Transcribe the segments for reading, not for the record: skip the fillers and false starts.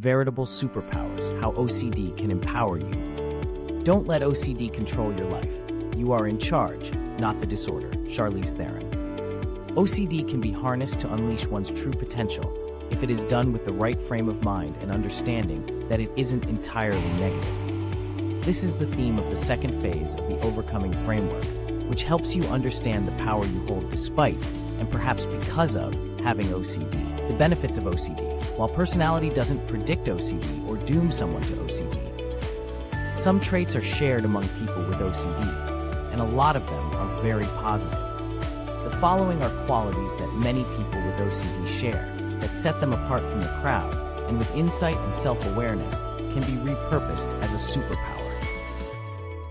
Veritable Superpowers, How OCD Can Empower You. Don't let OCD control your life. You are in charge, not the disorder. Charlize Theron. OCD can be harnessed to unleash one's true potential if it is done with the right frame of mind and understanding that it isn't entirely negative. This is the theme of the second phase of the Overcoming Framework, which helps you understand the power you hold despite, and perhaps because of, having OCD. The benefits of OCD. While personality doesn't predict OCD or doom someone to OCD, some traits are shared among people with OCD, and a lot of them are very positive. The following are qualities that many people with OCD share, that set them apart from the crowd, and with insight and self-awareness, can be repurposed as a superpower.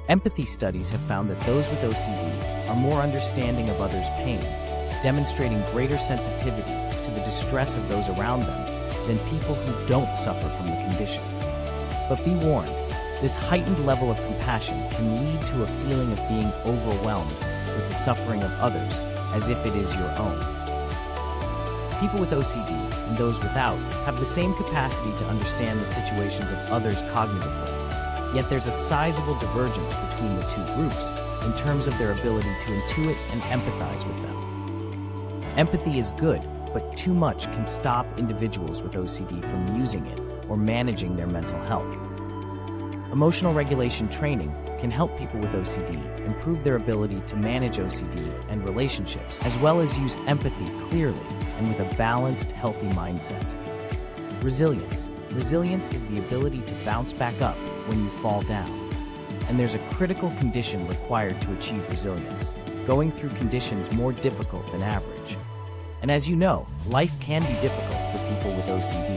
Empathy studies have found that those with OCD are more understanding of others' pain, demonstrating greater sensitivity to the distress of those around them than people who don't suffer from the condition. But be warned, this heightened level of compassion can lead to a feeling of being overwhelmed with the suffering of others as if it is your own. People with OCD and those without have the same capacity to understand the situations of others cognitively, yet there's a sizable divergence between the two groups in terms of their ability to intuit and empathize with them. Empathy is good, but too much can stop individuals with OCD from using it or managing their mental health. Emotional regulation training can help people with OCD improve their ability to manage OCD and relationships, as well as use empathy clearly and with a balanced, healthy mindset. Resilience. Resilience is the ability to bounce back up when you fall down. And there's a critical condition required to achieve resilience, going through conditions more difficult than average. And as you know, life can be difficult for people with OCD.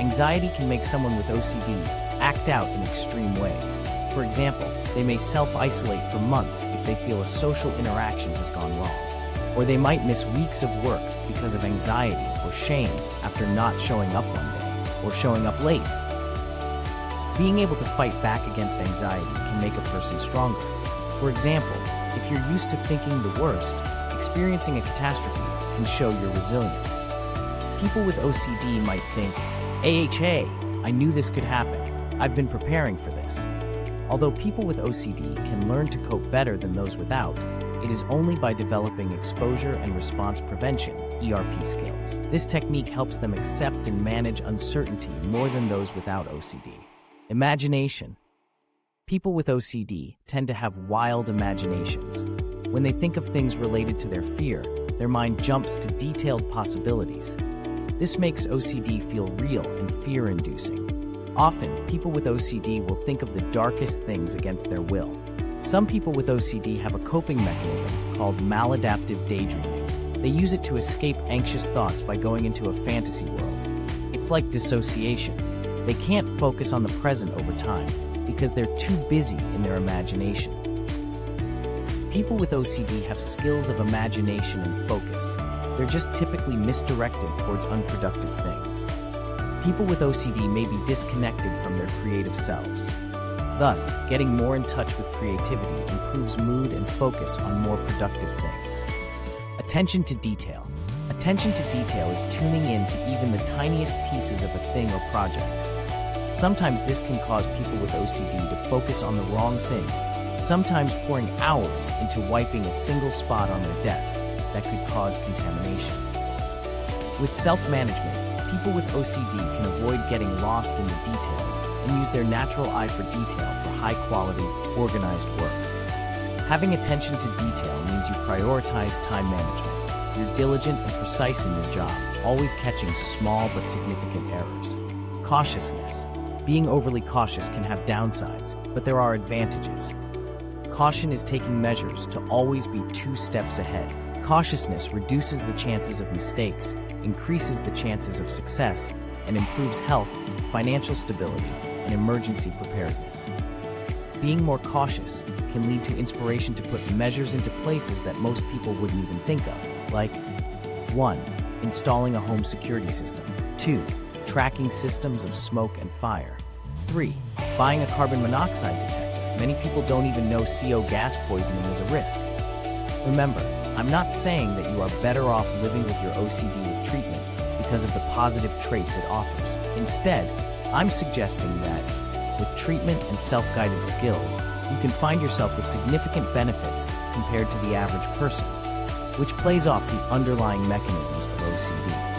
Anxiety can make someone with OCD act out in extreme ways. For example, they may self-isolate for months if they feel a social interaction has gone wrong. Or they might miss weeks of work because of anxiety or shame after not showing up one day, or showing up late. Being able to fight back against anxiety can make a person stronger. For example, if you're used to thinking the worst, experiencing a catastrophe can show your resilience. People with OCD might think, AHA, I knew this could happen. I've been preparing for this. Although people with OCD can learn to cope better than those without, it is only by developing exposure and response prevention, ERP skills. This technique helps them accept and manage uncertainty more than those without OCD. Imagination. People with OCD tend to have wild imaginations. When they think of things related to their fear, their mind jumps to detailed possibilities. This makes OCD feel real and fear-inducing. Often, people with OCD will think of the darkest things against their will. Some people with OCD have a coping mechanism called maladaptive daydreaming. They use it to escape anxious thoughts by going into a fantasy world. It's like dissociation. They can't focus on the present over time because they're too busy in their imagination. People with OCD have skills of imagination and focus. They're just typically misdirected towards unproductive things. People with OCD may be disconnected from their creative selves. Thus, getting more in touch with creativity improves mood and focus on more productive things. Attention to detail. Attention to detail is tuning in to even the tiniest pieces of a thing or project. Sometimes this can cause people with OCD to focus on the wrong things, sometimes pouring hours into wiping a single spot on their desk that could cause contamination. With self-management, people with OCD can avoid getting lost in the details and use their natural eye for detail for high-quality, organized work. Having attention to detail means you prioritize time management. You're diligent and precise in your job, always catching small but significant errors. Cautiousness. Being overly cautious can have downsides, but there are advantages. Caution is taking measures to always be 2 steps ahead. Cautiousness reduces the chances of mistakes, increases the chances of success, and improves health, financial stability, and emergency preparedness. Being more cautious can lead to inspiration to put measures into places that most people wouldn't even think of, like 1. Installing a home security system. 2. Tracking systems of smoke and fire. 3. Buying a carbon monoxide detector. Many people don't even know CO gas poisoning is a risk. Remember, I'm not saying that you are better off living with your OCD with treatment because of the positive traits it offers. Instead, I'm suggesting that with treatment and self-guided skills, you can find yourself with significant benefits compared to the average person, which plays off the underlying mechanisms of OCD.